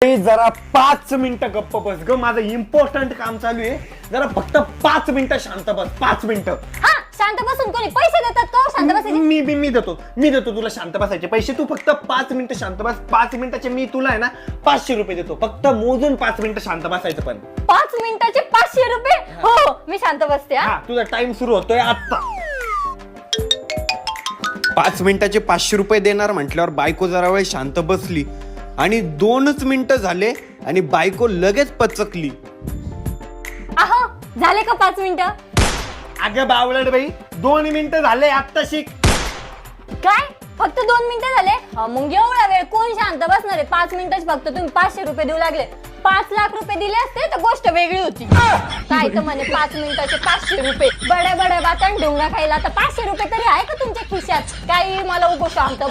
जरा 5 मिनिटं गप्प बस ग, माझं इम्पॉर्टंट काम चालू आहे. जरा फक्त 5 मिनिटं शांत बस. 5 मिनिटं. हा, शांत बसून कोणी पैसे देतात का शांत बसायचे? मी देतो तुला शांत बसायचे पैसे. तू फक्त 5 मिनिटं शांत बस. 5 मिनिटाचे मी तुला आहे ना 500 रुपये देतो. फक्त मोजून 5 मिनिटं शांत बसायचं. पण 5 मिनिटाचे 500 रुपये? हो, मी शांत बसते. हा, तुझा टाइम सुरू होतोय आता. 5 मिनिटाचे 500 रुपये देणार म्हटल्यावर बायको जरा वेळ शांत बसली आणि 2च मिनिटं झाले आणि बायको लगेच पचकली. आहो, झाले का 5 मिनिटं? अगं बावळट बाई, 2 मिनिटं झाले आता शिक. काय फक्त 2 मिनिटं झाले? मग एवढा वेळ कोण शांत बसणार आहे? 5 मिनिटच फक्त तुम्ही 500 रुपये देऊ लागले. 5 लाख रुपये दिले असते तर गोष्ट वेगळी होती. काय तर म्हणे 5 मिनिटाचे 500 रुपये. बड्या बड्या बातन ढोंगा खायला तर 500 रुपये तरी आहे का तुमच्या खिशात? काही मला उगो शांत